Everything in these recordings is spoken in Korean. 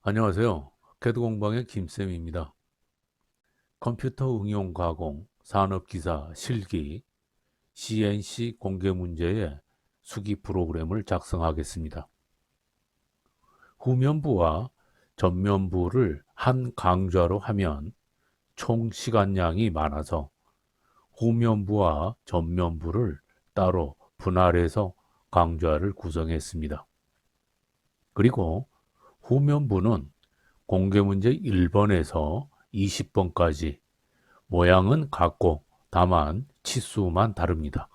안녕하세요. 캐드공방의 김쌤입니다. 컴퓨터 응용 가공, 산업기사, 실기, CNC 공개 문제의 수기 프로그램을 작성하겠습니다. 후면부와 전면부를 한 강좌로 하면 총 시간량이 많아서 후면부와 전면부를 따로 분할해서 강좌를 구성했습니다. 그리고 후면부는 공개문제 1번에서 20번까지 모양은 같고 다만 치수만 다릅니다.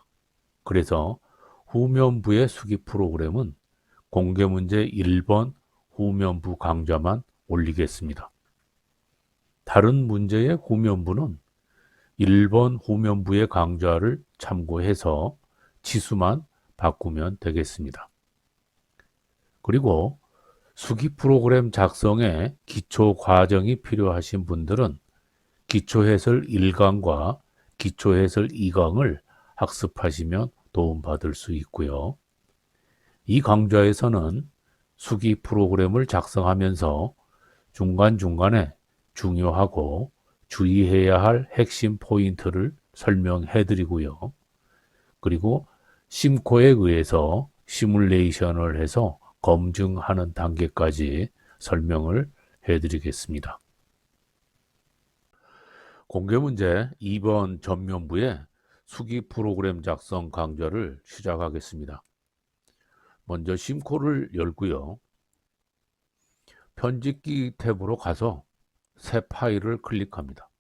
그래서 후면부의 수기 프로그램은 공개문제 1번 후면부 강좌만 올리겠습니다. 다른 문제의 후면부는 1번 후면부의 강좌를 참고해서 치수만 바꾸면 되겠습니다. 그리고 수기 프로그램 작성에 기초 과정이 필요하신 분들은 기초해설 1강과 기초해설 2강을 학습하시면 도움받을 수 있고요. 이 강좌에서는 수기 프로그램을 작성하면서 중간중간에 중요하고 주의해야 할 핵심 포인트를 설명해 드리고요. 그리고 심코에 의해서 시뮬레이션을 해서 검증하는 단계까지 설명을 해 드리겠습니다. 공개문제 2번 전면부에 수기 프로그램 작성 강좌를 시작하겠습니다. 먼저 심코를 열고요. 편집기 탭으로 가서 새 파일을 클릭합니다.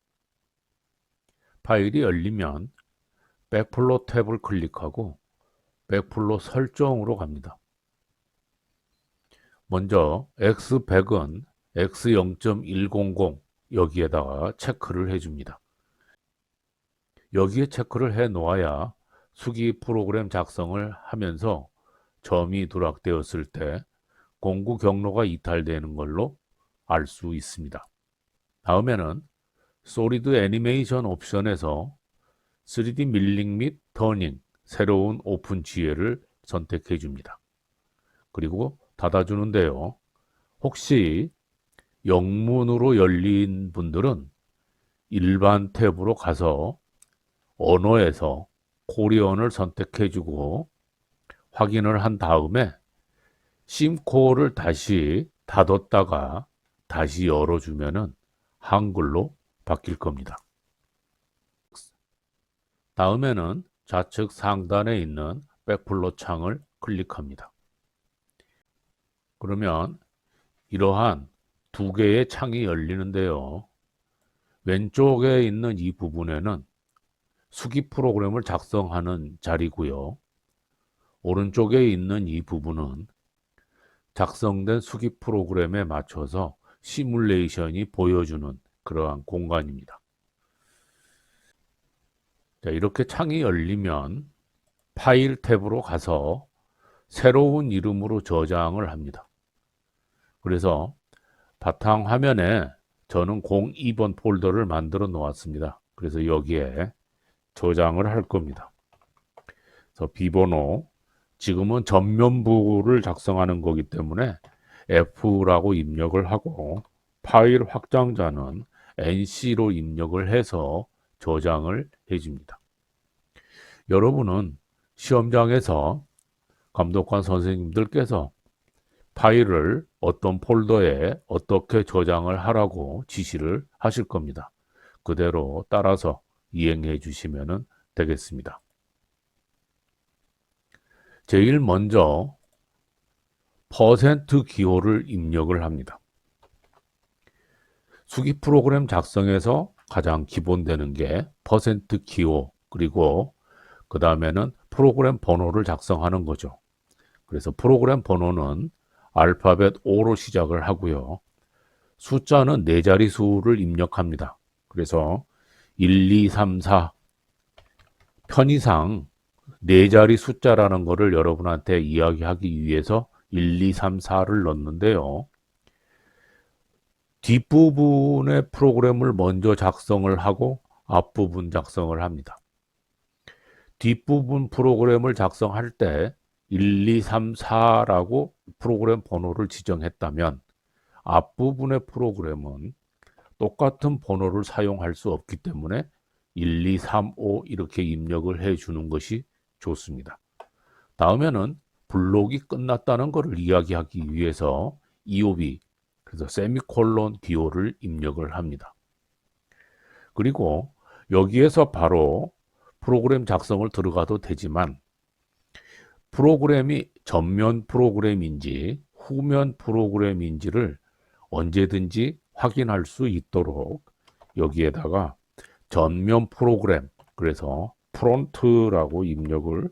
파일이 열리면 백플로 탭을 클릭하고 백플로 설정으로 갑니다. 먼저 X100은 X0.100 여기에다가 체크를 해줍니다. 여기에 체크를 해 놓아야 수기 프로그램 작성을 하면서 점이 누락되었을 때 공구 경로가 이탈되는 걸로 알 수 있습니다. 다음에는 솔리드 애니메이션 옵션에서 3D 밀링 및 터닝, 새로운 오픈 지혜를 선택해 줍니다. 그리고 닫아주는데요. 혹시 영문으로 열린 분들은 일반 탭으로 가서 언어에서 코리언을 선택해 주고 확인을 한 다음에 심코를 다시 닫았다가 다시 열어주면은 한글로 바뀔 겁니다. 다음에는 좌측 상단에 있는 백플로 창을 클릭합니다. 그러면 이러한 두 개의 창이 열리는데요. 왼쪽에 있는 이 부분에는 수기 프로그램을 작성하는 자리고요. 오른쪽에 있는 이 부분은 작성된 수기 프로그램에 맞춰서 시뮬레이션이 보여주는 그러한 공간입니다. 자, 이렇게 창이 열리면 파일 탭으로 가서 새로운 이름으로 저장을 합니다. 그래서 바탕화면에 저는 02번 폴더를 만들어 놓았습니다. 그래서 여기에 저장을 할 겁니다. 그래서 비번호, 지금은 전면부를 작성하는 거기 때문에 F라고 입력을 하고 파일 확장자는 NC로 입력을 해서 저장을 해줍니다. 여러분은 시험장에서 감독관 선생님들께서 파일을 어떤 폴더에 어떻게 저장을 하라고 지시를 하실 겁니다. 그대로 따라서 이행해 주시면 되겠습니다. 제일 먼저 퍼센트 기호를 입력을 합니다. 수기 프로그램 작성에서 가장 기본되는 게 퍼센트 기호, 그리고 그 다음에는 프로그램 번호를 작성하는 거죠. 그래서 프로그램 번호는 알파벳 O로 시작을 하고요. 숫자는 네 자리 수를 입력합니다. 그래서 1, 2, 3, 4 편의상 네 자리 숫자라는 것을 여러분한테 이야기하기 위해서 1, 2, 3, 4를 넣는데요. 뒷부분의 프로그램을 먼저 작성을 하고 앞부분 작성을 합니다. 뒷부분 프로그램을 작성할 때 1, 2, 3, 4라고 프로그램 번호를 지정했다면 앞부분의 프로그램은 똑같은 번호를 사용할 수 없기 때문에 1, 2, 3, 5 이렇게 입력을 해 주는 것이 좋습니다. 다음에는 블록이 끝났다는 것을 이야기하기 위해서 EOB, 그래서 세미콜론 DO를 입력을 합니다. 그리고 여기에서 바로 프로그램 작성을 들어가도 되지만 프로그램이 전면 프로그램인지 후면 프로그램인지를 언제든지 확인할 수 있도록 여기에다가 전면 프로그램, 그래서 프론트라고 입력을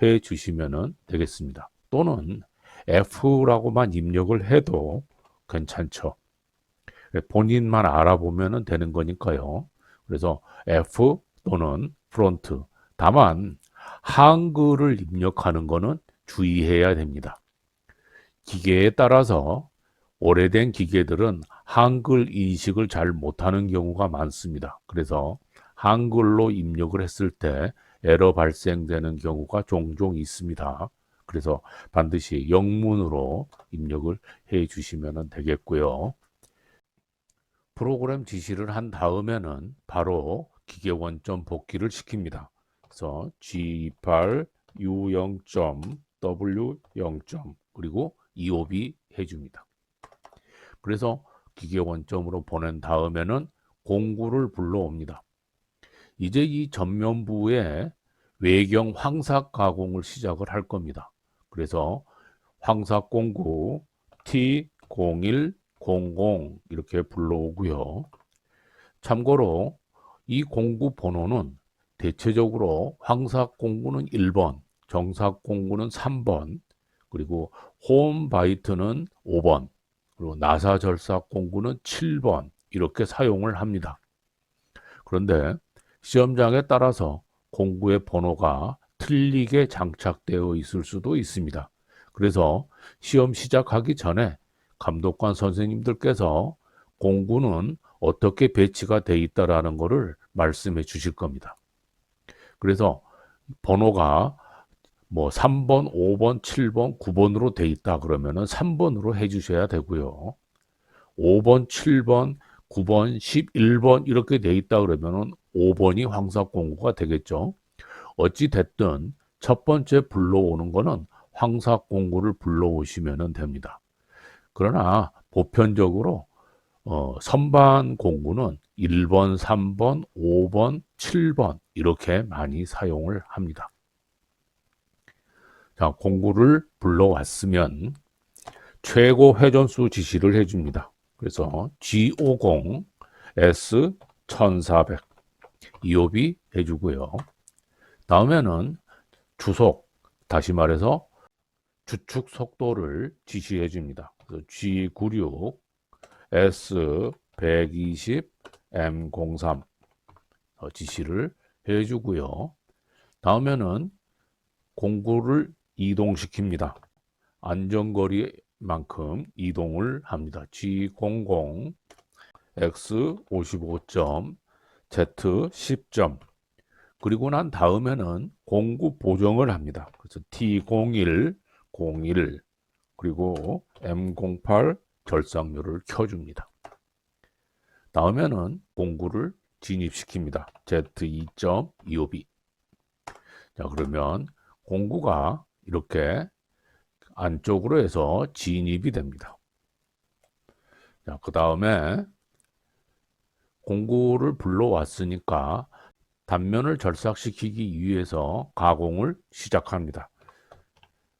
해 주시면 되겠습니다. 또는 F라고만 입력을 해도 괜찮죠. 본인만 알아보면 되는 거니까요. 그래서 F 또는 프론트. 다만 한글을 입력하는 거는 주의해야 됩니다. 기계에 따라서 오래된 기계들은 한글 인식을 잘 못하는 경우가 많습니다. 그래서 한글로 입력을 했을 때 에러 발생되는 경우가 종종 있습니다. 그래서 반드시 영문으로 입력을 해 주시면 되겠고요. 프로그램 지시를 한 다음에는 바로 기계 원점 복귀를 시킵니다. 그래서 G28 U0.W0. 그리고 EOB 해줍니다. 그래서 기계 원점으로 보낸 다음에는 공구를 불러옵니다. 이제 이 전면부에 외경 황삭 가공을 시작을 할 겁니다. 그래서 황삭 공구 T0100 이렇게 불러오고요. 참고로 이 공구 번호는 대체적으로 황삭 공구는 1번, 정삭 공구는 3번, 그리고 홈 바이트는 5번, 그리고 나사 절삭 공구는 7번 이렇게 사용을 합니다. 그런데 시험장에 따라서 공구의 번호가 틀리게 장착되어 있을 수도 있습니다. 그래서 시험 시작하기 전에 감독관 선생님들께서 공구는 어떻게 배치가 돼 있다라는 것을 말씀해 주실 겁니다. 그래서 번호가 뭐 3번, 5번, 7번, 9번으로 돼 있다 그러면은 3번으로 해 주셔야 되고요. 5번, 7번, 9번, 11번 이렇게 돼 있다 그러면은 5번이 황삭 공구가 되겠죠. 어찌 됐든 첫 번째 불러오는 거는 황삭 공구를 불러오시면 됩니다. 그러나 보편적으로 선반 공구는 1번, 3번, 5번, 7번 이렇게 많이 사용을 합니다. 자, 공구를 불러왔으면 최고 회전수 지시를 해줍니다. 그래서 G50, S1400 EOB 해주고요. 다음에는 주속, 다시 말해서 주축 속도를 지시해 줍니다. G96, S120, M03 지시를 해주고요. 다음에는 공구를 이동시킵니다. 안전거리만큼 이동을 합니다. G00, X55점, Z10점. 그리고 난 다음에는 공구 보정을 합니다. 그래서 T01, 01, 그리고 M08 절삭료를 켜줍니다. 다음에는 공구를 진입시킵니다. Z2점 EOB. 자, 그러면 공구가 이렇게 안쪽으로 해서 진입이 됩니다. 자, 그 다음에 공구를 불러왔으니까 단면을 절삭시키기 위해서 가공을 시작합니다.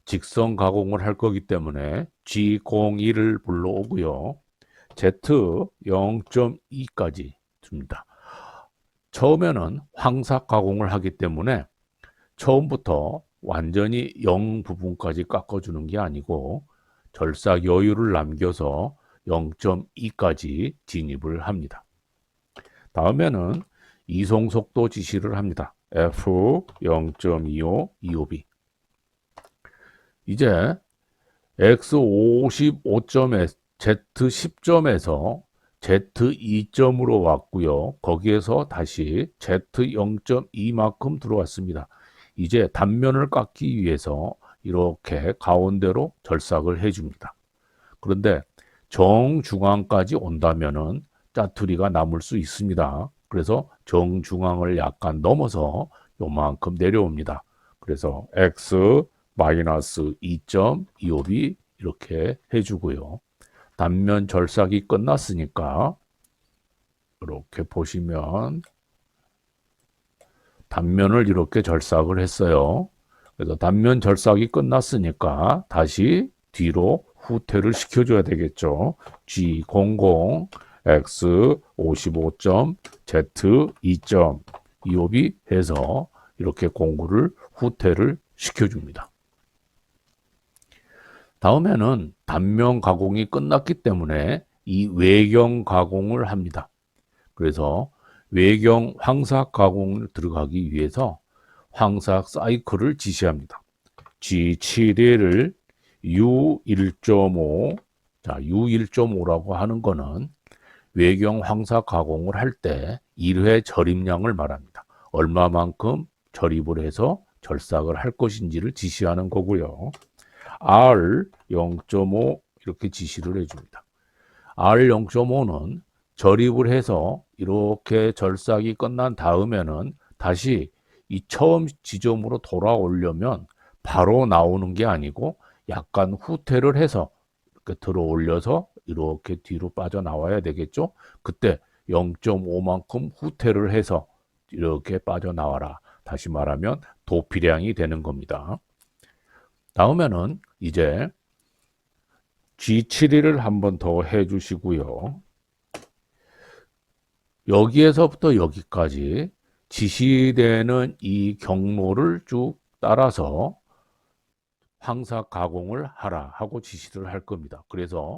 직선 가공을 할 거기 때문에 G01을 불러오고요. Z0.2까지 줍니다. 처음에는 황삭 가공을 하기 때문에 처음부터 완전히 0 부분까지 깎아주는 게 아니고 절삭 여유를 남겨서 0.2까지 진입을 합니다. 다음에는 이송 속도 지시를 합니다. F0.25 EOB. 이제 X55점에 Z10점에서 Z2점으로 왔고요. 거기에서 다시 Z0.2만큼 들어왔습니다. 이제 단면을 깎기 위해서 이렇게 가운데로 절삭을 해줍니다. 그런데 정중앙까지 온다면은 짜투리가 남을 수 있습니다. 그래서 정중앙을 약간 넘어서 요만큼 내려옵니다. 그래서 x 마이너스 2.25b 이렇게 해주고요. 단면 절삭이 끝났으니까 이렇게 보시면 단면을 이렇게 절삭을 했어요. 그래서 단면 절삭이 끝났으니까 다시 뒤로 후퇴를 시켜줘야 되겠죠. G00 X 55점 Z 2.25b 해서 이렇게 공구를 후퇴를 시켜줍니다. 다음에는 단면 가공이 끝났기 때문에 이 외경 가공을 합니다. 그래서 외경 황삭 가공을 들어가기 위해서 황삭 사이클을 지시합니다. G7을 U1.5, 자, U1.5라고 하는 거는 외경 황삭 가공을 할 때 1회 절입량을 말합니다. 얼마만큼 절입을 해서 절삭을 할 것인지를 지시하는 거고요. R 0.5 이렇게 지시를 해줍니다. R 0.5는 절입을 해서 이렇게 절삭이 끝난 다음에는 다시 이 처음 지점으로 돌아오려면 바로 나오는 게 아니고 약간 후퇴를 해서 이렇게 들어 올려서 이렇게 뒤로 빠져나와야 되겠죠. 그때 0.5만큼 후퇴를 해서 이렇게 빠져나와라. 다시 말하면 도피량이 되는 겁니다. 다음에는 이제 G7을 한 번 더 해주시고요. 여기에서부터 여기까지 지시되는 이 경로를 쭉 따라서 황삭 가공을 하라 하고 지시를 할 겁니다. 그래서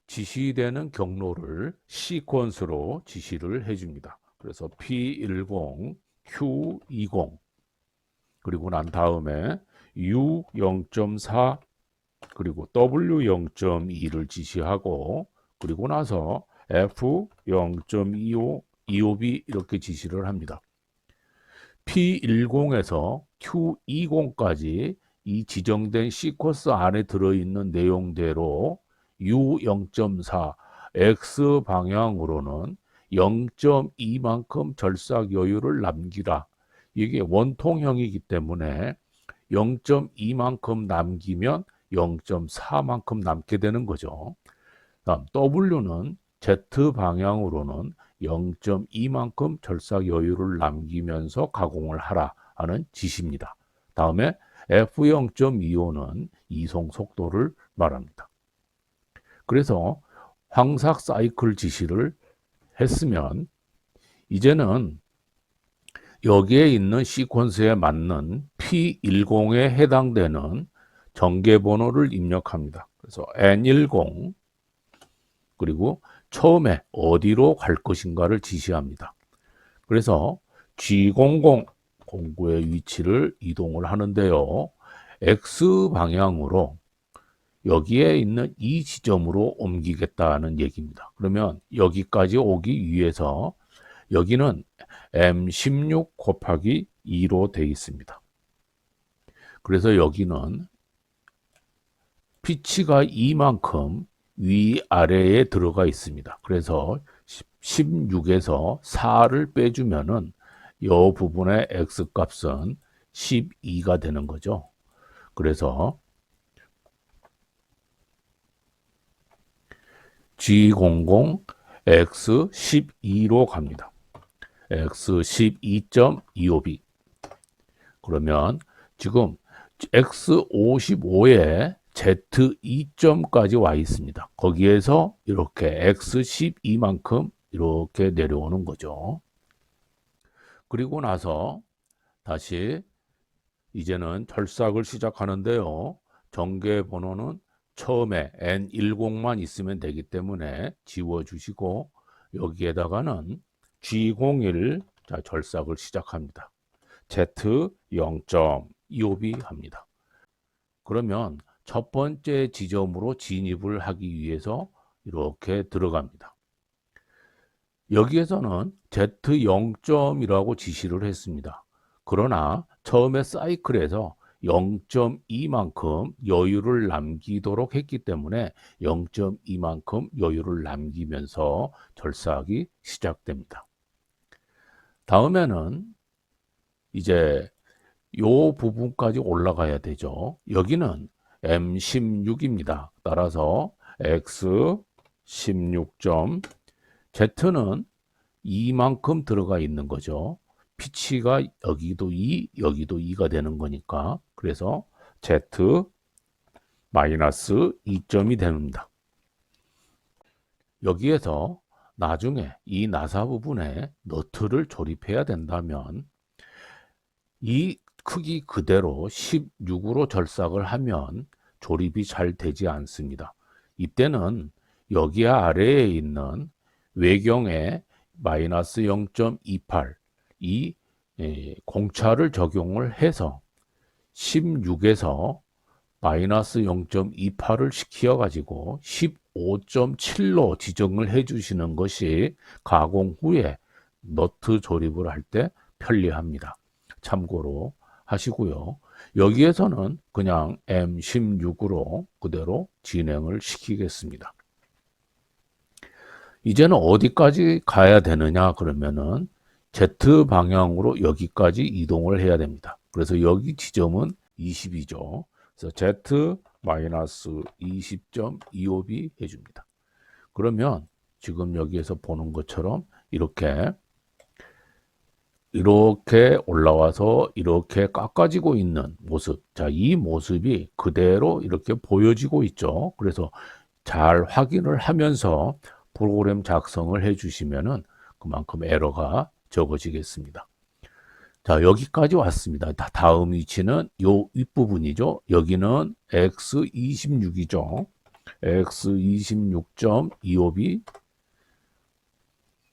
지시되는 경로를 시퀀스로 지시를 해줍니다. 그래서 P10, Q20 그리고 난 다음에 U0.4 그리고 W0.2를 지시하고 그리고 나서 F0.25, 25B 이렇게 지시를 합니다. P10에서 Q20까지 이 지정된 시퀀스 안에 들어있는 내용대로 U0.4 X 방향으로는 0.2만큼 절삭 여유를 남기라. 이게 원통형이기 때문에 0.2만큼 남기면 0.4만큼 남게 되는 거죠. 다음 W는 Z 방향으로는 0.2만큼 절삭 여유를 남기면서 가공을 하라 하는 지시입니다. 다음에 F0.25는 이송 속도를 말합니다. 그래서 황삭 사이클 지시를 했으면 이제는 여기에 있는 시퀀스에 맞는 P10에 해당되는 전개번호를 입력합니다. 그래서 N10 그리고 처음에 어디로 갈 것인가를 지시합니다. 그래서 G00 공구의 위치를 이동을 하는데요. X 방향으로 여기에 있는 이 지점으로 옮기겠다는 얘기입니다. 그러면 여기까지 오기 위해서 여기는 M16 곱하기 2로 되어 있습니다. 그래서 여기는 피치가 2만큼 위아래에 들어가 있습니다. 그래서 16에서 4를 빼주면은 이 부분의 X값은 12가 되는 거죠. 그래서 G00 X12로 갑니다. X12.25B. 그러면 지금 X55에 Z2점까지 와 있습니다. 거기에서 이렇게 X12만큼 이렇게 내려오는 거죠. 그리고 나서 다시 이제는 절삭을 시작하는데요. 전개 번호는 처음에 N10만 있으면 되기 때문에 지워주시고 여기에다가는 G01 자, 절삭을 시작합니다. Z0.25B 합니다. 그러면 첫 번째 지점으로 진입을 하기 위해서 이렇게 들어갑니다. 여기에서는 Z0점이라고 지시를 했습니다. 그러나 처음에 사이클에서 0.2만큼 여유를 남기도록 했기 때문에 0.2만큼 여유를 남기면서 절삭이 시작됩니다. 다음에는 이제 요 부분까지 올라가야 되죠. 여기는 M16입니다. 따라서 X16점 Z는 2만큼 들어가 있는 거죠. 피치가 여기도 2, 여기도 2가 되는 거니까 그래서 Z 마이너스 2점이 됩니다. 여기에서 나중에 이 나사 부분에 너트를 조립해야 된다면 이 크기 그대로 16으로 절삭을 하면 조립이 잘 되지 않습니다. 이때는 여기 아래에 있는 외경에 마이너스 0.28 이 공차를 적용을 해서 16에서 마이너스 0.28을 시켜 가지고 15.7로 지정을 해 주시는 것이 가공 후에 너트 조립을 할 때 편리합니다. 참고로 하시고요. 여기에서는 그냥 M16으로 그대로 진행을 시키겠습니다. 이제는 어디까지 가야 되느냐 그러면은 Z 방향으로 여기까지 이동을 해야 됩니다. 그래서 여기 지점은 20이죠. 그래서 Z-20.25b 해줍니다. 그러면 지금 여기에서 보는 것처럼 이렇게 올라와서 이렇게 깎아지고 있는 모습. 자, 이 모습이 그대로 이렇게 보여지고 있죠. 그래서 잘 확인을 하면서 프로그램 작성을 해 주시면은 그만큼 에러가 적어지겠습니다. 자, 여기까지 왔습니다. 다음 위치는 요 윗부분이죠. 여기는 X26이죠. X26.25b.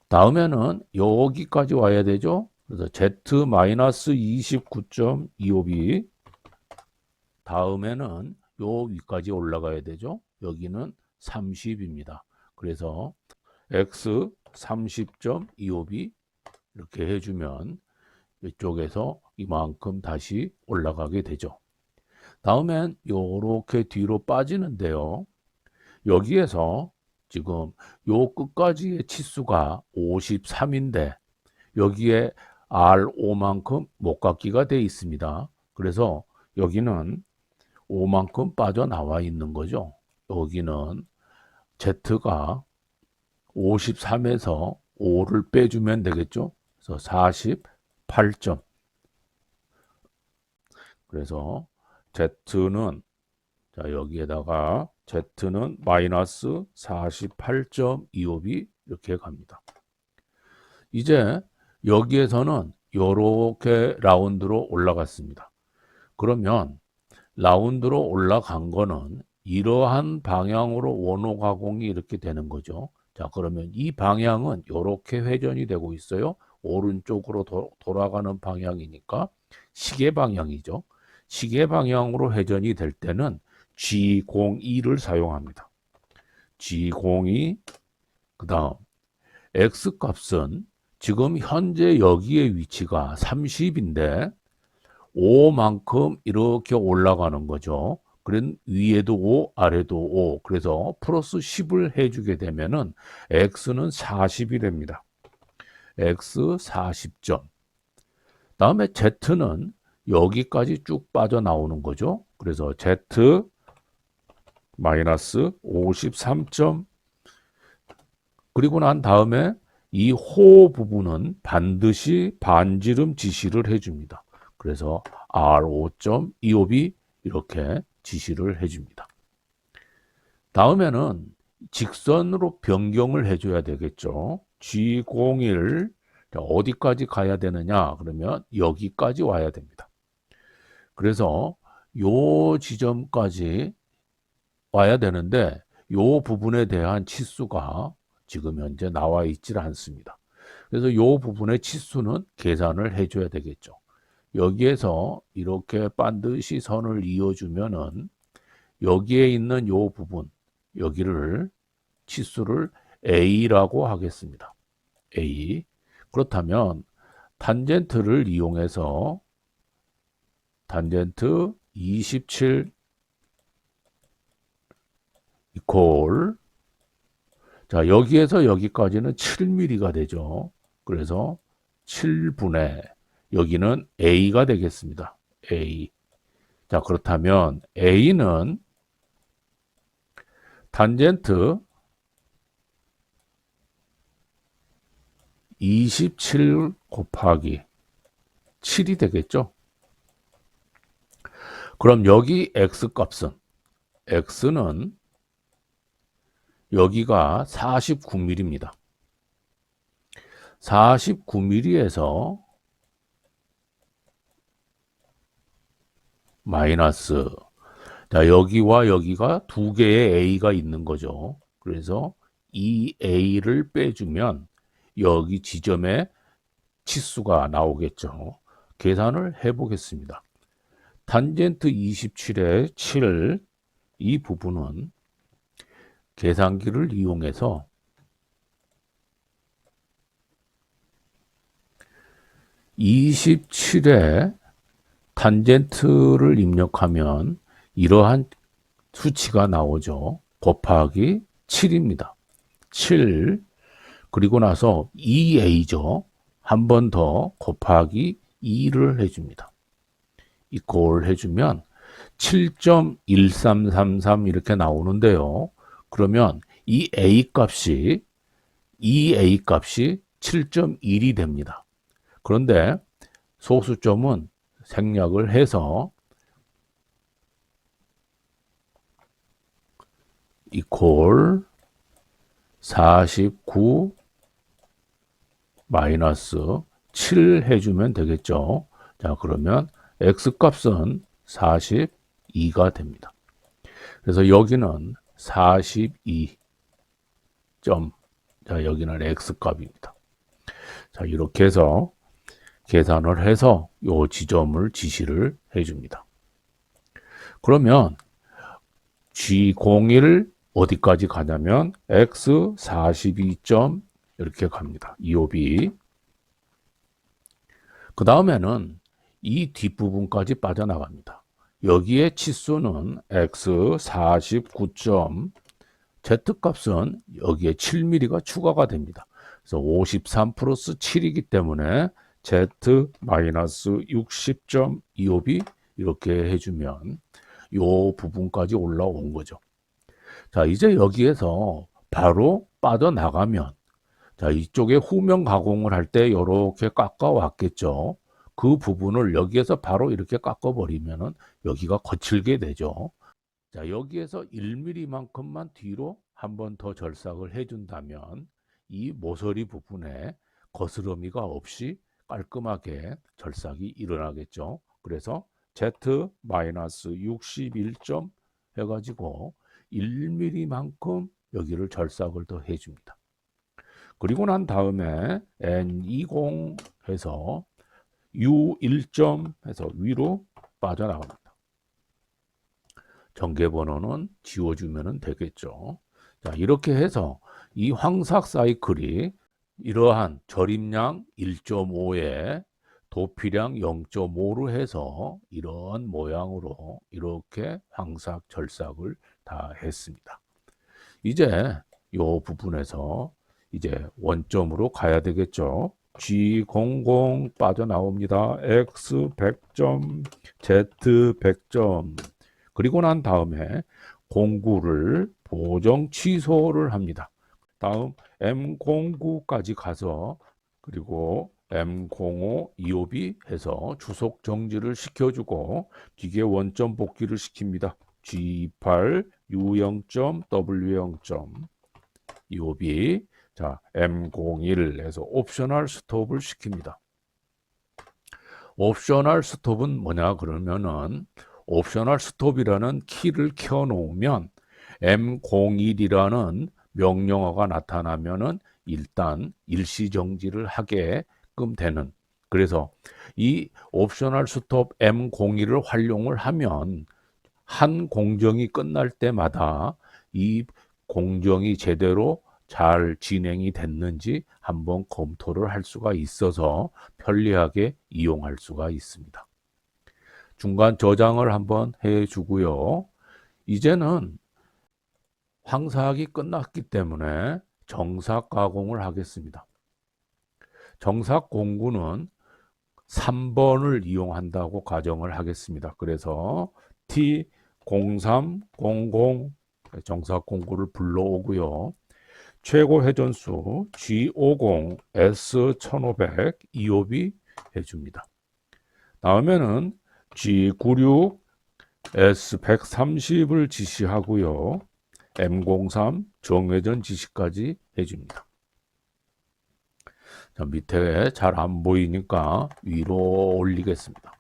다음에는 여기까지 와야 되죠. 그래서 Z-29.25b. 다음에는 요 위까지 올라가야 되죠. 여기는 30입니다. 그래서 X 30.25b 이렇게 해주면 이쪽에서 이만큼 다시 올라가게 되죠. 다음엔 요렇게 뒤로 빠지는데요. 여기에서 지금 요 끝까지의 치수가 53인데 여기에 R5만큼 못 갖기가 돼 있습니다. 그래서 여기는 5만큼 빠져나와 있는 거죠. 여기는 Z가 53에서 5를 빼주면 되겠죠. 그래서 48점. 그래서 Z는 자 여기에다가 Z는 마이너스 48.25b 이렇게 갑니다. 이제 여기에서는 이렇게 라운드로 올라갔습니다. 그러면 라운드로 올라간 거는 이러한 방향으로 원호 가공이 이렇게 되는 거죠. 자, 그러면 이 방향은 이렇게 회전이 되고 있어요. 오른쪽으로 돌아가는 방향이니까 시계 방향이죠. 시계 방향으로 회전이 될 때는 G02를 사용합니다. G02, 그 다음 X 값은 지금 현재 여기에 위치가 30인데 5만큼 이렇게 올라가는 거죠. 그런 위에도 5, 아래도 5. 그래서 플러스 10을 해주게 되면은 X는 40이 됩니다. X 40점. 다음에 Z는 여기까지 쭉 빠져나오는 거죠. 그래서 Z 마이너스 53점. 그리고 난 다음에 이 호 부분은 반드시 반지름 지시를 해줍니다. 그래서 R5.25b 이렇게 지시를 해줍니다. 다음에는 직선으로 변경을 해줘야 되겠죠. G01 어디까지 가야 되느냐 그러면 여기까지 와야 됩니다. 그래서 요 지점까지 와야 되는데 요 부분에 대한 치수가 지금 현재 나와 있질 않습니다. 그래서 요 부분의 치수는 계산을 해줘야 되겠죠. 여기에서 이렇게 반드시 선을 이어주면은 여기에 있는 요 부분, 여기를 치수를 A라고 하겠습니다. A. 그렇다면 탄젠트를 이용해서 탄젠트 27 이퀄, 자, 여기에서 여기까지는 7mm가 되죠. 그래서 7분의, 여기는 A가 되겠습니다. A. 자, 그렇다면 A는 탄젠트 27 곱하기 7이 되겠죠. 그럼 여기 X값은, X는 여기가 49mm입니다. 49mm에서 마이너스, 자, 여기와 여기가 두 개의 A가 있는 거죠. 그래서 이 A를 빼주면 여기 지점에 치수가 나오겠죠. 계산을 해보겠습니다. 탄젠트 27의 7, 이 부분은 계산기를 이용해서 27에 탄젠트를 입력하면 이러한 수치가 나오죠. 곱하기 7입니다. 7, 그리고 나서 2a죠. 한 번 더 곱하기 2를 해줍니다. 이꼴 해주면 7.1333 이렇게 나오는데요. 그러면 이 a 값이 7.1이 됩니다. 그런데 소수점은 생략을 해서 이퀄 49 마이너스 7 해주면 되겠죠. 자, 그러면 x값은 42가 됩니다. 그래서 여기는 42 점, 자, 여기는 x값입니다. 자, 이렇게 해서 계산을 해서 요 지점을 지시를 해줍니다. 그러면 G01 어디까지 가냐면 x 42점 이렇게 갑니다. 이옵이. 그 다음에는 이 뒷부분까지 빠져나갑니다. 여기에 치수는 x 49점, z값은 여기에 7mm가 추가가 됩니다. 그래서 53 플러스 7이기 때문에 z 마이너스 60.25이 이렇게 해주면 요 부분까지 올라온 거죠. 자, 이제 여기에서 바로 빠져나가면, 자, 이쪽에 후면 가공을 할 때 이렇게 깎아 왔겠죠. 그 부분을 여기에서 바로 이렇게 깎아 버리면은 여기가 거칠게 되죠. 자, 여기에서 1mm만큼만 뒤로 한 번 더 절삭을 해준다면 이 모서리 부분에 거스러미가 없이 깔끔하게 절삭이 일어나겠죠. 그래서 Z-61점 해가지고 1mm만큼 여기를 절삭을 더 해줍니다. 그리고 난 다음에 N20 해서 U1점 해서 위로 빠져나갑니다. 전개번호는 지워주면 되겠죠. 자, 이렇게 해서 이 황삭 사이클이 이러한 절임량 1.5에 도피량 0.5로 해서 이런 모양으로 이렇게 황삭 절삭을 다 했습니다. 이제 이 부분에서 이제 원점으로 가야 되겠죠. G00 빠져나옵니다. X 100점, Z 100점. 그리고 난 다음에 공구를 보정 취소를 합니다. 다음 M09까지 가서 그리고 M05 이옵이 해서 주속 정지를 시켜주고 기계 원점 복귀를 시킵니다. G28 U0점 W0점 이옵이, 자, M01에서 옵셔널 스톱을 시킵니다. 옵셔널 스톱은 뭐냐 그러면은 옵셔널 스톱이라는 키를 켜 놓으면 M01이라는 명령어가 나타나면은 일단 일시 정지를 하게끔 되는, 그래서 이 옵셔널 스톱 M01을 활용을 하면 한 공정이 끝날 때마다 이 공정이 제대로 잘 진행이 됐는지 한번 검토를 할 수가 있어서 편리하게 이용할 수가 있습니다. 중간 저장을 한번 해 주고요. 이제는 황사학이 끝났기 때문에 정삭 가공을 하겠습니다. 정삭 공구는 3번을 이용한다고 가정을 하겠습니다. 그래서 T0300 정삭 공구를 불러오고요. 최고 회전수 G50 S1500 EOB 해줍니다. 다음에는 G96 S130을 지시하고요. M03 정회전 지시까지 해줍니다. 자, 밑에 잘 안 보이니까 위로 올리겠습니다.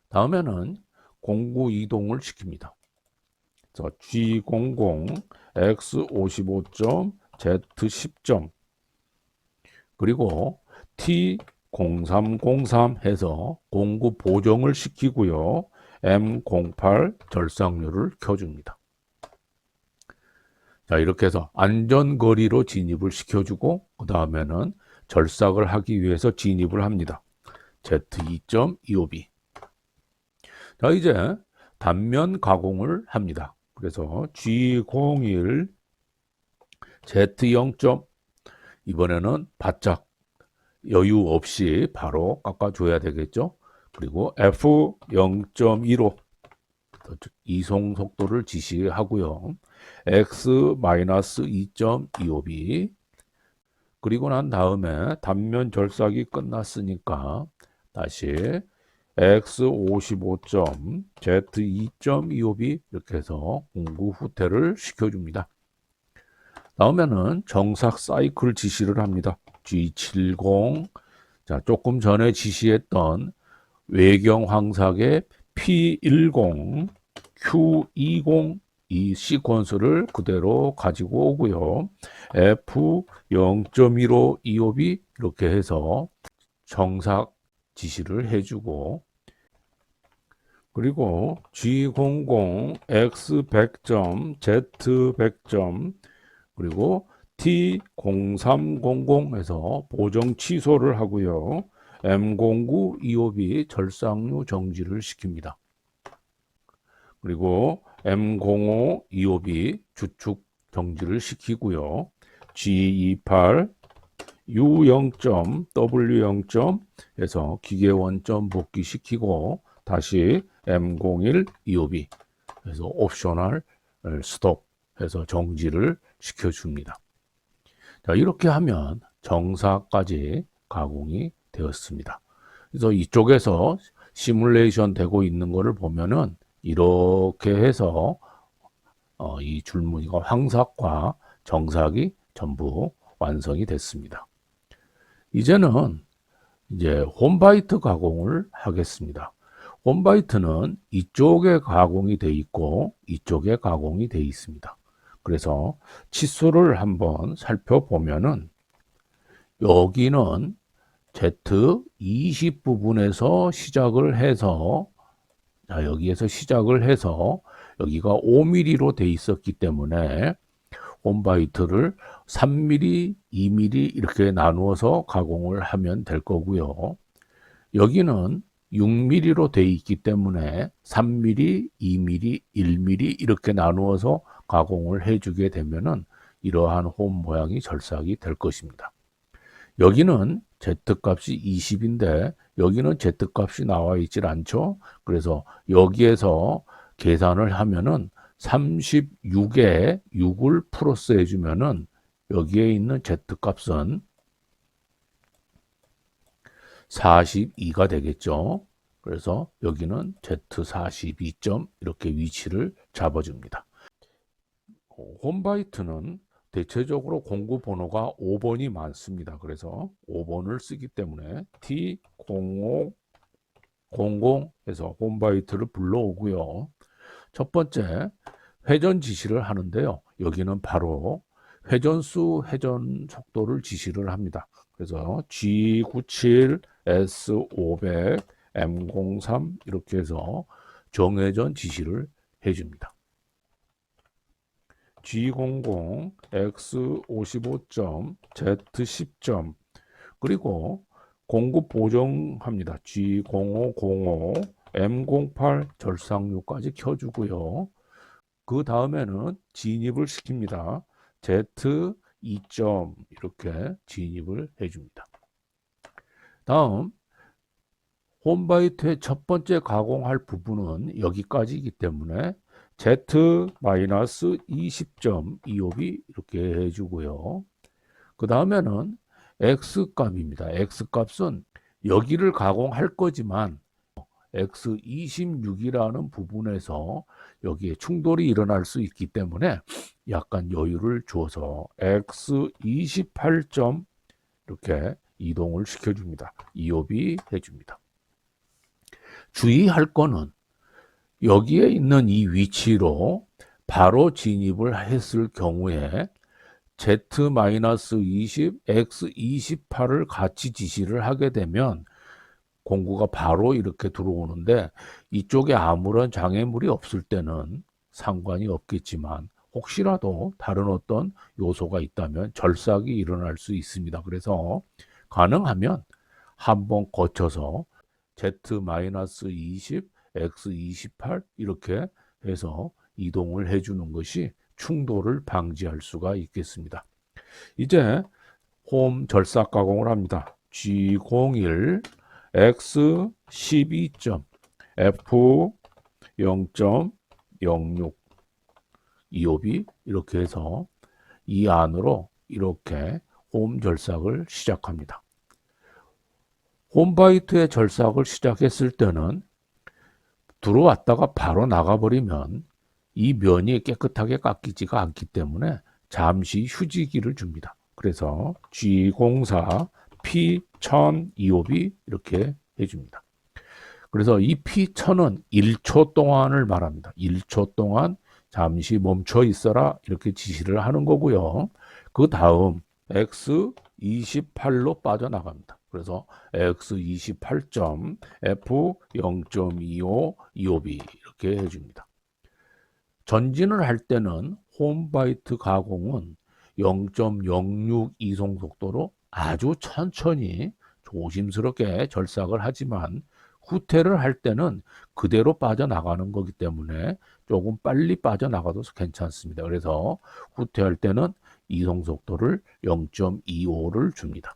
다음에는 공구 이동을 시킵니다. 자, G00, X55점, Z10점, 그리고 T0303 해서 공구 보정을 시키고요. M08 절삭류를 켜줍니다. 자, 이렇게 해서 안전거리로 진입을 시켜주고, 그 다음에는 절삭을 하기 위해서 진입을 합니다. Z2.25B. 자, 이제 단면 가공을 합니다. 그래서 G01, Z0. 이번에는 바짝 여유 없이 바로 깎아줘야 되겠죠. 그리고 F0.15 이송 속도를 지시하고요. X-2.25B. 그리고 난 다음에 단면 절삭이 끝났으니까 다시 X55점, Z2.25B 이렇게 해서 공구 후퇴를 시켜줍니다. 다음에는 정삭 사이클 지시를 합니다. G70, 자, 조금 전에 지시했던 외경 황삭의 P10, Q20 이 시퀀스를 그대로 가지고 오고요. F0.15 EOB 이렇게 해서 정삭 지시를 해주고, 그리고 G00, X100점, Z100점, 그리고 T0300에서 보정 취소를 하고요. M09 EOB 절삭류 정지를 시킵니다. 그리고 M05 EOB 주축 정지를 시키고요. G28 U0점, W0점에서 기계 원점 복귀시키고 다시 M01 EOB 해서 옵셔널 스톱 해서 정지를 시켜줍니다. 자, 이렇게 하면 정사까지 가공이 되었습니다. 그래서 이쪽에서 시뮬레이션 되고 있는 것을 보면은 이렇게 해서 이 줄무늬가 황삭과 정삭이 전부 완성이 됐습니다. 이제는 이제 홈바이트 가공을 하겠습니다. 홈바이트는 이쪽에 가공이 돼 있고 이쪽에 가공이 돼 있습니다. 그래서 치수를 한번 살펴보면은 여기는 Z20 부분에서 시작을 해서, 자, 여기에서 시작을 해서 여기가 5mm로 돼 있었기 때문에 홈바이트를 3mm, 2mm 이렇게 나누어서 가공을 하면 될 거고요. 여기는 6mm로 돼 있기 때문에 3mm, 2mm, 1mm 이렇게 나누어서 가공을 해주게 되면은 이러한 홈 모양이 절삭이 될 것입니다. 여기는 Z값이 20인데 여기는 Z값이 나와 있질 않죠. 그래서 여기에서 계산을 하면은 36에 6을 플러스 해주면은 여기에 있는 Z값은 42가 되겠죠. 그래서 여기는 Z42점 이렇게 위치를 잡아줍니다. 홈바이트는 대체적으로 공구 번호가 5번이 많습니다. 그래서 5번을 쓰기 때문에 T0500에서 홈바이트를 불러오고요. 첫 번째 회전 지시를 하는데요. 여기는 바로 회전수, 회전 속도를 지시를 합니다. 그래서 G97, S500, M03 이렇게 해서 정회전 지시를 해줍니다. G00, X55점, Z10점, 그리고 공급 보정합니다. G0505, M08 절삭류까지 켜주고요. 그 다음에는 진입을 시킵니다. Z2점 이렇게 진입을 해줍니다. 다음 홈바이트의 첫 번째 가공할 부분은 여기까지이기 때문에 Z-20점 이옵이 이렇게 해주고요. 그 다음에는 X값입니다. X값은 여기를 가공할 거지만 X26이라는 부분에서 여기에 충돌이 일어날 수 있기 때문에 약간 여유를 주어서 X28점 이렇게 이동을 시켜줍니다. 이옵이 해줍니다. 주의할 거는 여기에 있는 이 위치로 바로 진입을 했을 경우에 Z-20, X28을 같이 지시를 하게 되면 공구가 바로 이렇게 들어오는데 이쪽에 아무런 장애물이 없을 때는 상관이 없겠지만 혹시라도 다른 어떤 요소가 있다면 절삭이 일어날 수 있습니다. 그래서 가능하면 한번 거쳐서 Z-20, X28 이렇게 해서 이동을 해주는 것이 충돌을 방지할 수가 있겠습니다. 이제 홈 절삭 가공을 합니다. G01, X12점, F0.06 이옵이 이렇게 해서 이 안으로 이렇게 홈 절삭을 시작합니다. 홈바이트의 절삭을 시작했을 때는 들어왔다가 바로 나가버리면 이 면이 깨끗하게 깎이지가 않기 때문에 잠시 휴지기를 줍니다. 그래서 G04, P1000 이옵이 이렇게 해줍니다. 그래서 이 P1000은 1초 동안을 말합니다. 1초 동안 잠시 멈춰 있어라 이렇게 지시를 하는 거고요. 그 다음 X28로 빠져나갑니다. 그래서 X28점, F0.25 이옵이 이렇게 해줍니다. 전진을 할 때는 홈바이트 가공은 0.06 이송 속도로 아주 천천히 조심스럽게 절삭을 하지만 후퇴를 할 때는 그대로 빠져나가는 거기 때문에 조금 빨리 빠져나가도 괜찮습니다. 그래서 후퇴할 때는 이송 속도를 0.25를 줍니다.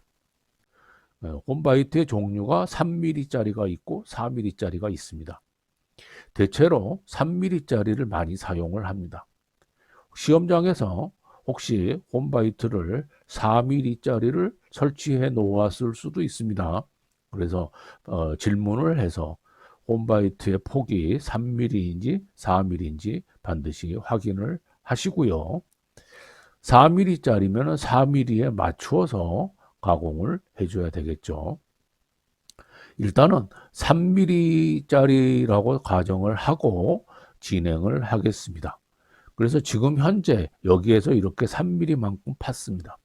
홈바이트의 종류가 3mm짜리가 있고 4mm짜리가 있습니다. 대체로 3mm짜리를 많이 사용을 합니다. 시험장에서 혹시 홈바이트를 4mm짜리를 설치해 놓았을 수도 있습니다. 그래서 질문을 해서 홈바이트의 폭이 3mm인지 4mm인지 반드시 확인을 하시고요. 4mm짜리면 4mm에 맞추어서 가공을 해줘야 되겠죠. 일단은 3mm짜리라고 가정을 하고 진행을 하겠습니다. 그래서 지금 현재 여기에서 이렇게 3mm만큼 팠습니다.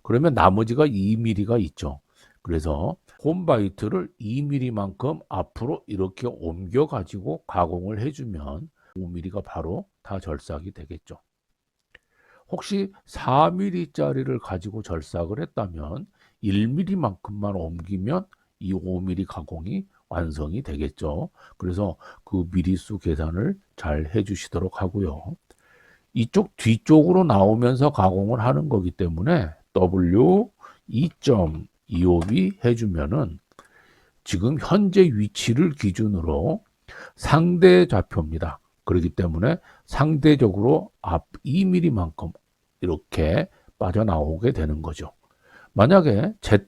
그러면 나머지가 2mm가 있죠. 그래서 홈바이트를 2mm만큼 앞으로 이렇게 옮겨 가지고 가공을 해주면 5mm가 바로 다 절삭이 되겠죠. 혹시 4mm짜리를 가지고 절삭을 했다면 1mm만큼만 옮기면 이 5mm 가공이 완성이 되겠죠. 그래서 그 미리수 계산을 잘 해주시도록 하고요. 이쪽 뒤쪽으로 나오면서 가공을 하는 거기 때문에 W 2.25이 해주면은 지금 현재 위치를 기준으로 상대 좌표입니다. 그렇기 때문에 상대적으로 앞 2mm만큼 이렇게 빠져나오게 되는 거죠. 만약에 Z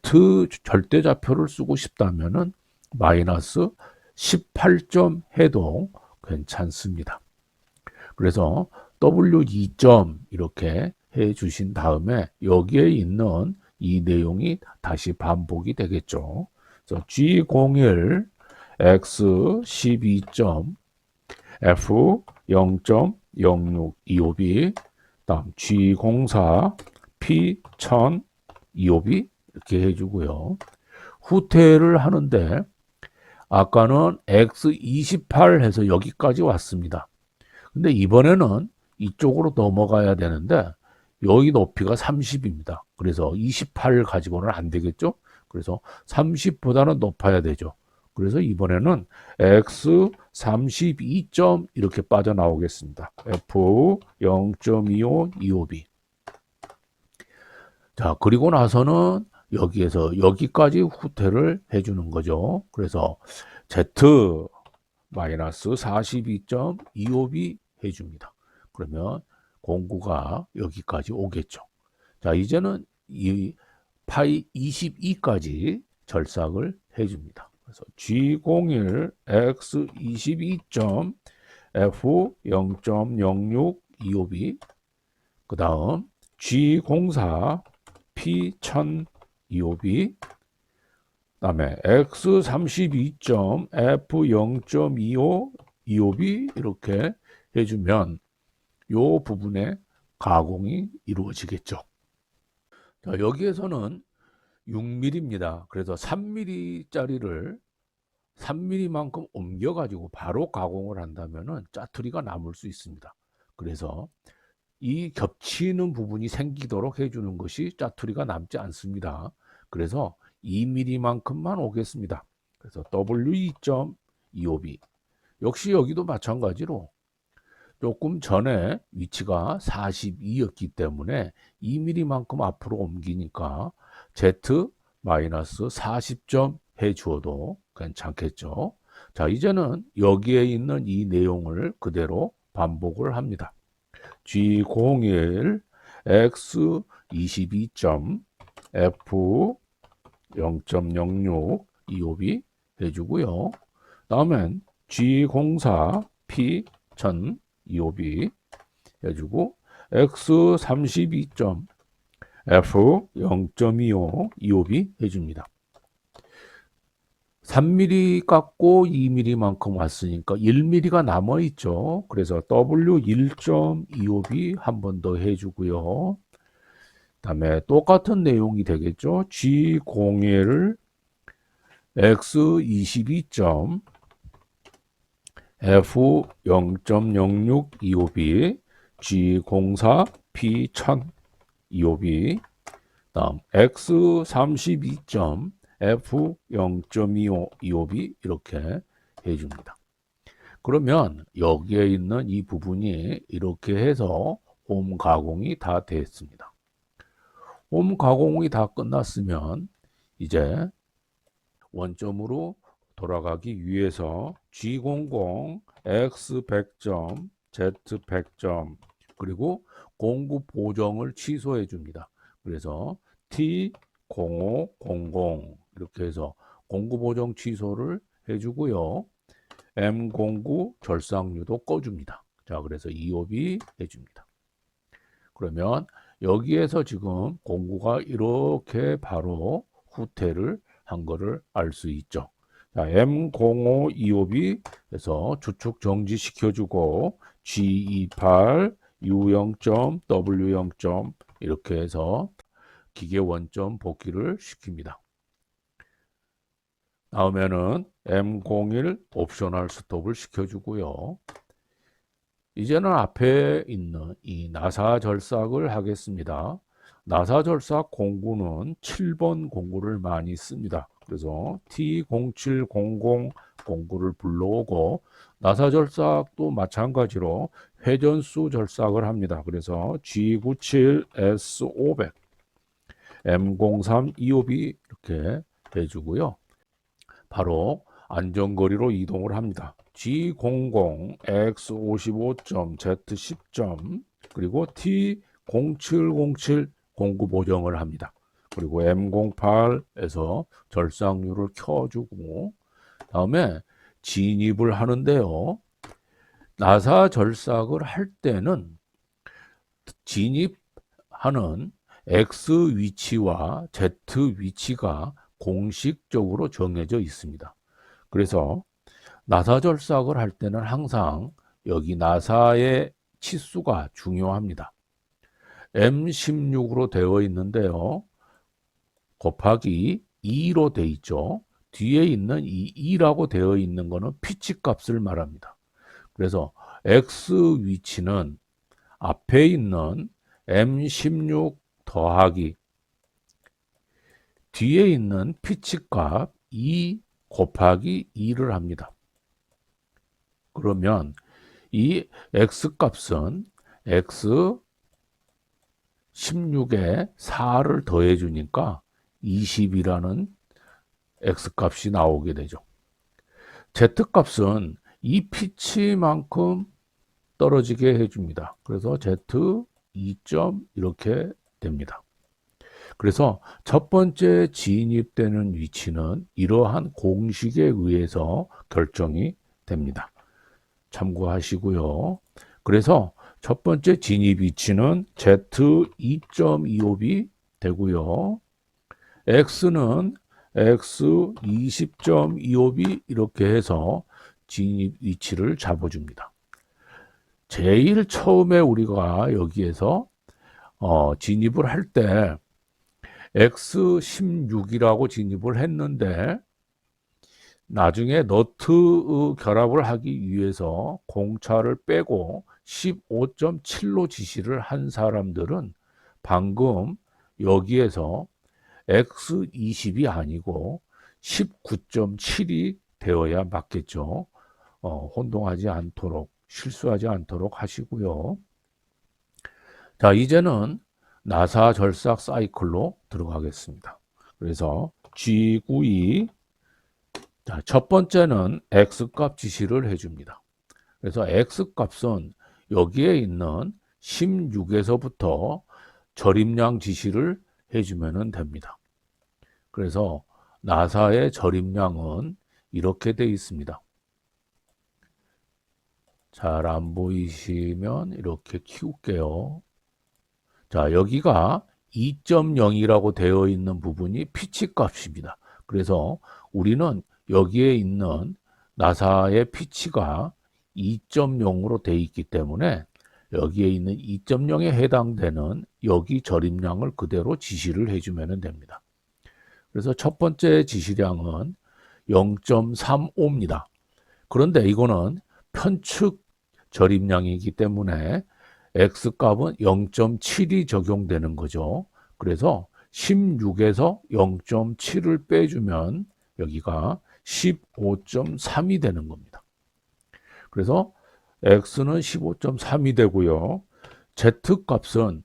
절대좌표를 쓰고 싶다면은 마이너스 18점 해도 괜찮습니다. 그래서 W2점 이렇게 해 주신 다음에 여기에 있는 이 내용이 다시 반복이 되겠죠. 그래서 G01, X12점, F0.06 이옵이 다음 G04, P1000 이옵이 이렇게 해주고요. 후퇴를 하는데 아까는 X28 해서 여기까지 왔습니다. 근데 이번에는 이쪽으로 넘어가야 되는데 여기 높이가 30입니다. 그래서 28 가지고는 안 되겠죠? 그래서 30보다는 높아야 되죠. 그래서 이번에는 x 32점 이렇게 빠져나오겠습니다. f 0.25 255b. 자, 그리고 나서는 여기에서 여기까지 후퇴를 해주는 거죠. 그래서 z 마이너스 42.25b 해줍니다. 그러면 공구가 여기까지 오겠죠. 자, 이제는 이 파이 22까지 절삭을 해줍니다. 그래서 G01 X 22점 F 0.0625b 그 다음 G04 P 1025b 그 다음에 X 32점 F 0.2525b 이렇게 해주면 요 부분에 가공이 이루어지겠죠. 자, 여기에서는 6mm입니다. 그래서 3mm짜리를 3mm만큼 옮겨가지고 바로 가공을 한다면 짜투리가 남을 수 있습니다. 그래서 이 겹치는 부분이 생기도록 해주는 것이 짜투리가 남지 않습니다. 그래서 2mm만큼만 오겠습니다. 그래서 W2.25b 역시 여기도 마찬가지로 조금 전에 위치가 42였기 때문에 2mm만큼 앞으로 옮기니까 Z-40점 해주어도 괜찮겠죠. 자, 이제는 여기에 있는 이 내용을 그대로 반복을 합니다. G01 X 22점 F 0.06 25b 해주고요. 다음엔 G04 P 1000 25b 해주고 X 32점 F 0.25 25b 해줍니다. 3mm 깎고 2mm만큼 왔으니까 1mm가 남아있죠. 그래서 W 1.25b 한 번 더 해주고요. 그 다음에 똑같은 내용이 되겠죠. G01 X 22점 F 0.0625b G04 P 1025b 다음 X 32점 F 0.2525b 이렇게 해줍니다. 그러면 여기에 있는 이 부분이 이렇게 해서 홈 가공이 다 됐습니다. 홈 가공이 다 끝났으면 이제 원점으로 돌아가기 위해서 G00 X 100점 Z 100점 그리고 공구 보정을 취소해 줍니다. 그래서 T0500 이렇게 해서 공구 보정 취소를 해주고요. M09 절삭류도 꺼줍니다. 자, 그래서 25B 해줍니다. 그러면 여기에서 지금 공구가 이렇게 바로 후퇴를 한 거를 알 수 있죠. 자, M0525B 해서 주축 정지시켜주고 G28 U0점 W0점 이렇게 해서 기계 원점 복귀를 시킵니다. 다음에는 M01 옵셔널 스톱을 시켜주고요. 이제는 앞에 있는 이 나사 절삭을 하겠습니다. 나사 절삭 공구는 7번 공구를 많이 씁니다. 그래서 T0700 공구를 불러오고 나사 절삭도 마찬가지로 회전수 절삭을 합니다. 그래서 G97 S500 M03 25B 이렇게 해주고요. 바로 안전거리로 이동을 합니다. G00 X55점 Z10점 그리고 T0707 공구 보정을 합니다. 그리고 M08에서 절삭류를 켜주고 다음에 진입을 하는데요. 나사 절삭을 할 때는 진입하는 X 위치와 Z 위치가 공식적으로 정해져 있습니다. 그래서 나사 절삭을 할 때는 항상 여기 나사의 치수가 중요합니다. M16으로 되어 있는데요. 곱하기 2로 되어 있죠. 뒤에 있는 이 2라고 되어 있는 것은 피치 값을 말합니다. 그래서 X 위치는 앞에 있는 M16 더하기 뒤에 있는 피치값 2 곱하기 2를 합니다. 그러면 이 x값은 x 16에 4를 더해 주니까 20이라는 x값이 나오게 되죠. z값은 이 피치만큼 떨어지게 해줍니다. 그래서 z 2점 이렇게 됩니다. 그래서 첫 번째 진입되는 위치는 이러한 공식에 의해서 결정이 됩니다. 참고하시고요. 그래서 첫 번째 진입 위치는 z 2.25이 되고요. x는 x 20.25이 이렇게 해서 진입 위치를 잡아줍니다. 제일 처음에 우리가 여기에서 진입을 할 때 x 16이라고 진입을 했는데 나중에 너트 결합을 하기 위해서 공차를 빼고 15.7로 지시를 한 사람들은 방금 여기에서 x 20이 아니고 19.7이 되어야 맞겠죠. 혼동하지 않도록, 실수하지 않도록 하시고요. 자, 이제는 나사 절삭 사이클로 들어가겠습니다. 그래서 G92, 자, 첫 번째는 X값 지시를 해줍니다. 그래서 X값은 여기에 있는 16에서부터 절임량 지시를 해주면 됩니다. 그래서 나사의 절임량은 이렇게 되어 있습니다. 잘 안 보이시면 이렇게 키울게요. 자, 여기가 2.0이라고 되어 있는 부분이 피치 값입니다. 그래서 우리는 여기에 있는 나사의 피치가 2.0으로 되어 있기 때문에 여기에 있는 2.0에 해당되는 여기 절임량을 그대로 지시를 해주면 됩니다. 그래서 첫 번째 지시량은 0.35입니다. 그런데 이거는 편측 절임량이기 때문에 X값은 0.7이 적용되는 거죠. 그래서 16에서 0.7을 빼주면 여기가 15.3이 되는 겁니다. 그래서 X는 15.3이 되고요. Z값은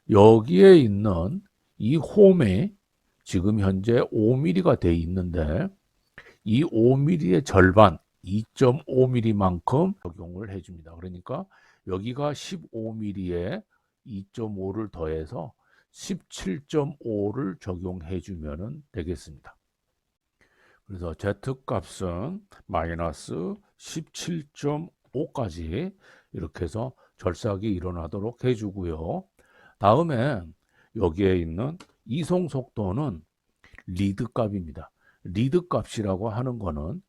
여기에 있는 이 홈에 지금 현재 5mm가 돼 있는데 이 5mm의 절반 2.5mm만큼 적용을 해줍니다. 그러니까 여기가 15mm에 2.5를 더해서 17.5를 적용해 주면 되겠습니다. 그래서 Z값은 마이너스 17.5까지 이렇게 해서 절삭이 일어나도록 해주고요. 다음에 여기에 있는 이송 속도는 리드 값입니다. 리드 값이라고 하는 거는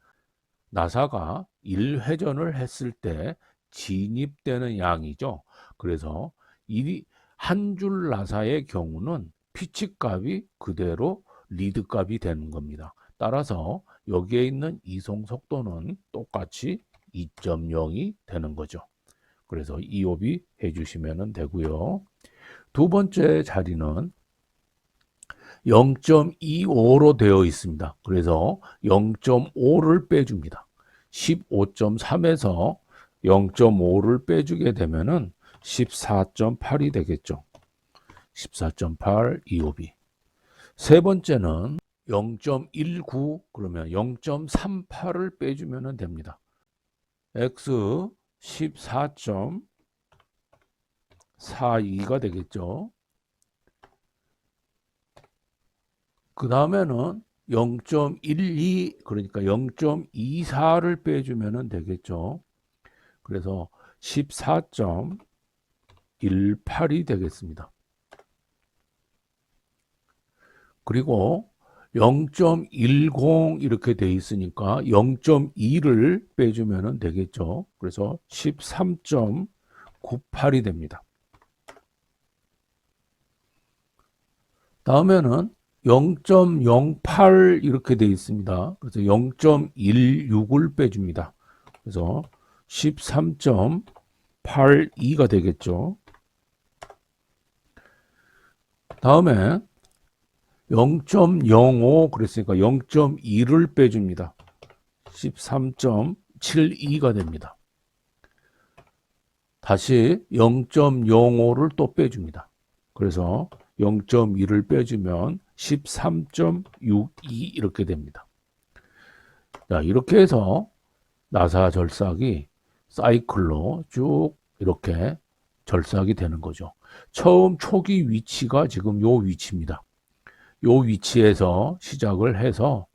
나사가 1회전을 했을 때 진입되는 양이죠. 그래서 이 한 줄 나사의 경우는 피치 값이 그대로 리드 값이 되는 겁니다. 따라서 여기에 있는 이송 속도는 똑같이 2.0이 되는 거죠. 그래서 이옵이 해주시면 되고요. 두 번째 자리는 0.25로 되어 있습니다. 그래서 0.5를 빼줍니다. 15.3에서 0.5를 빼주게 되면은 14.8이 되겠죠. 14.8 이옵이. 세 번째는 0.19 그러면 0.38을 빼주면 됩니다. X 14.42가 되겠죠. 그 다음에는 0.12 그러니까 0.24를 빼주면 되겠죠. 그래서 14.18이 되겠습니다. 그리고 0.10 이렇게 돼 있으니까 0.2를 빼주면 되겠죠. 그래서 13.98이 됩니다. 다음에는 0.08 이렇게 돼 있습니다. 그래서 0.16을 빼줍니다. 그래서 13.82가 되겠죠. 다음에 0.05 그랬으니까 0.2를 빼줍니다. 13.72가 됩니다. 다시 0.05를 또 빼줍니다. 그래서 0.2를 빼주면 13.62 이렇게 됩니다. 자, 이렇게 해서 나사 절삭이 사이클로 쭉 이렇게 절삭이 되는 거죠. 처음 초기 위치가 지금 요 위치입니다. 요 위치에서 시작을 해서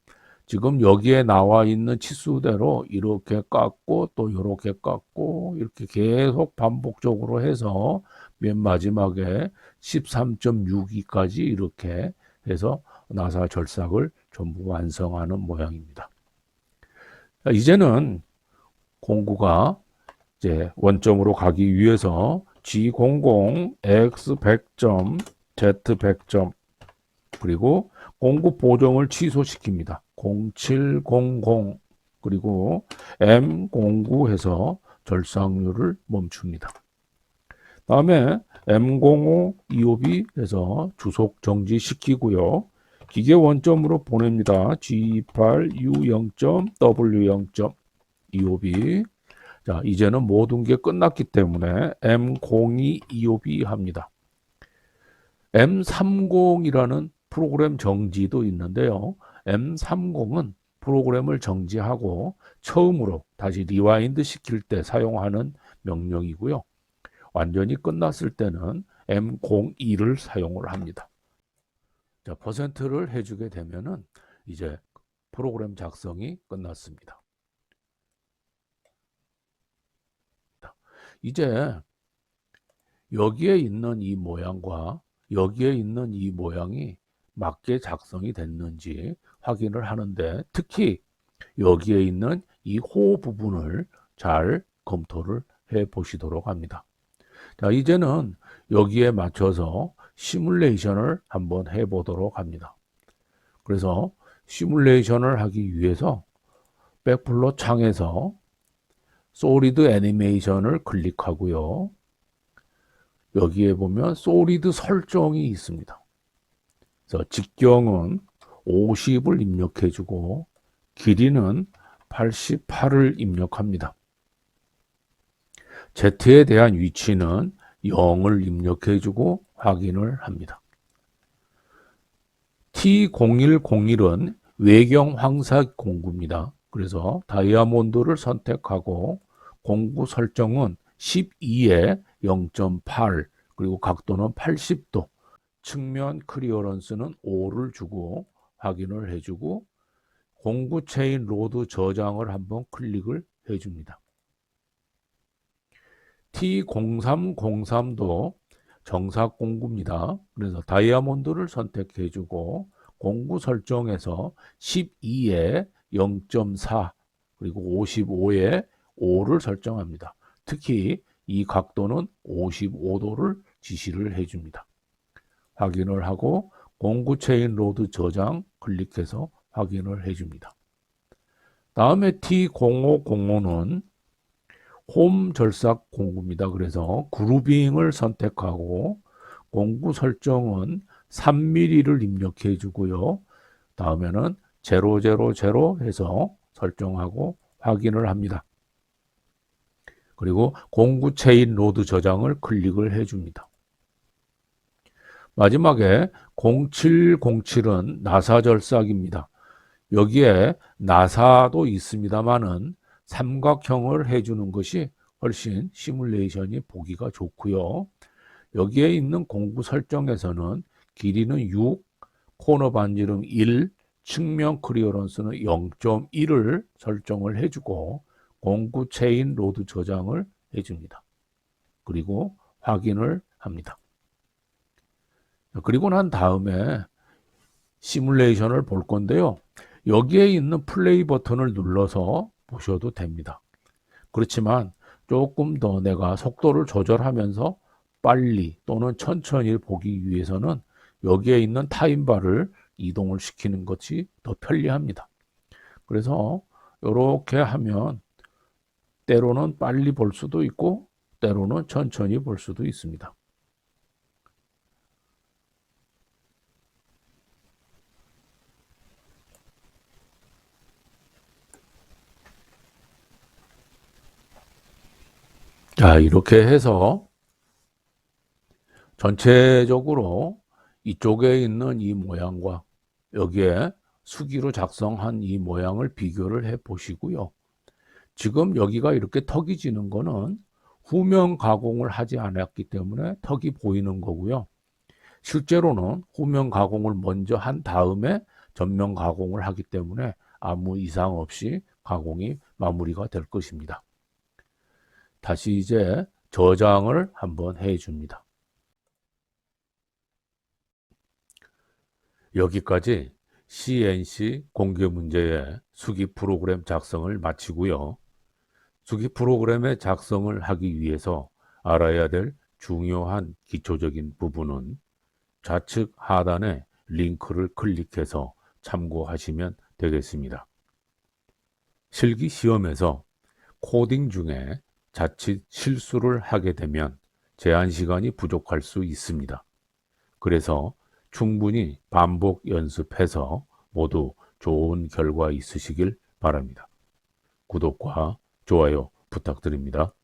지금 여기에 나와 있는 치수대로 이렇게 깎고 또 이렇게 깎고 이렇게 계속 반복적으로 해서 맨 마지막에 13.62까지 이렇게 해서 나사 절삭을 전부 완성하는 모양입니다. 이제는 공구가 이제 원점으로 가기 위해서 G00, X 100점, Z 100점 그리고 공구 보정을 취소시킵니다. 0700 그리고 M09 해서 절삭률을 멈춥니다. 다음에 M05 EOB 해서 주속 정지시키고요. 기계 원점으로 보냅니다. G28 U0점 W0점 EOB. 자, 이제는 모든 게 끝났기 때문에 M02 EOB 합니다. M30이라는 프로그램 정지도 있는데요. M30은 프로그램을 정지하고 처음으로 다시 리와인드 시킬 때 사용하는 명령이고요. 완전히 끝났을 때는 M02를 사용을 합니다. 자, 퍼센트를 해주게 되면은 이제 프로그램 작성이 끝났습니다. 이제 여기에 있는 이 모양과 여기에 있는 이 모양이 맞게 작성이 됐는지 확인을 하는데 특히 여기에 있는 이 호 부분을 잘 검토를 해 보시도록 합니다. 자, 이제는 여기에 맞춰서 시뮬레이션을 한번 해 보도록 합니다. 그래서 시뮬레이션을 하기 위해서 백플로 창에서 솔리드 애니메이션을 클릭하고요. 여기에 보면 솔리드 설정이 있습니다. 그래서 직경은 50을 입력해주고 길이는 88을 입력합니다. Z에 대한 위치는 0을 입력해주고 확인을 합니다. T0101은 외경 황사 공구입니다. 그래서 다이아몬드를 선택하고 공구 설정은 12에 0.8 그리고 각도는 80도 측면 클리어런스는 5를 주고 확인을 해주고 공구 체인 로드 저장을 한번 클릭을 해줍니다. T0303도 정사 공구입니다. 그래서 다이아몬드를 선택해주고 공구 설정에서 12에 0.4 그리고 55에 5를 설정합니다. 특히 이 각도는 55도를 지시를 해줍니다. 확인을 하고 공구 체인 로드 저장 클릭해서 확인을 해줍니다. 다음에 T0505는 홈 절삭 공구입니다. 그래서 그루빙을 선택하고 공구 설정은 3mm를 입력해 주고요. 다음에는 000 해서 설정하고 확인을 합니다. 그리고 공구 체인 로드 저장을 클릭을 해줍니다. 마지막에 0707은 나사 절삭입니다. 여기에 나사도 있습니다만은 삼각형을 해주는 것이 훨씬 시뮬레이션이 보기가 좋고요. 여기에 있는 공구 설정에서는 길이는 6, 코너 반지름 1, 측면 클리어런스는 0.1을 설정을 해주고 공구 체인 로드 저장을 해줍니다. 그리고 확인을 합니다. 그리고 난 다음에 시뮬레이션을 볼 건데요. 여기에 있는 플레이 버튼을 눌러서 보셔도 됩니다. 그렇지만 조금 더 내가 속도를 조절하면서 빨리 또는 천천히 보기 위해서는 여기에 있는 타임바를 이동을 시키는 것이 더 편리합니다. 그래서 이렇게 하면 때로는 빨리 볼 수도 있고 때로는 천천히 볼 수도 있습니다. 자, 이렇게 해서 전체적으로 이쪽에 있는 이 모양과 여기에 수기로 작성한 이 모양을 비교를 해 보시고요. 지금 여기가 이렇게 턱이 지는 거는 후면 가공을 하지 않았기 때문에 턱이 보이는 거고요. 실제로는 후면 가공을 먼저 한 다음에 전면 가공을 하기 때문에 아무 이상 없이 가공이 마무리가 될 것입니다. 다시 이제 저장을 한번 해 줍니다. 여기까지 CNC 공개 문제의 수기 프로그램 작성을 마치고요. 수기 프로그램의 작성을 하기 위해서 알아야 될 중요한 기초적인 부분은 좌측 하단에 링크를 클릭해서 참고하시면 되겠습니다. 실기 시험에서 코딩 중에 자칫 실수를 하게 되면 제한 시간이 부족할 수 있습니다. 그래서 충분히 반복 연습해서 모두 좋은 결과 있으시길 바랍니다. 구독과 좋아요 부탁드립니다.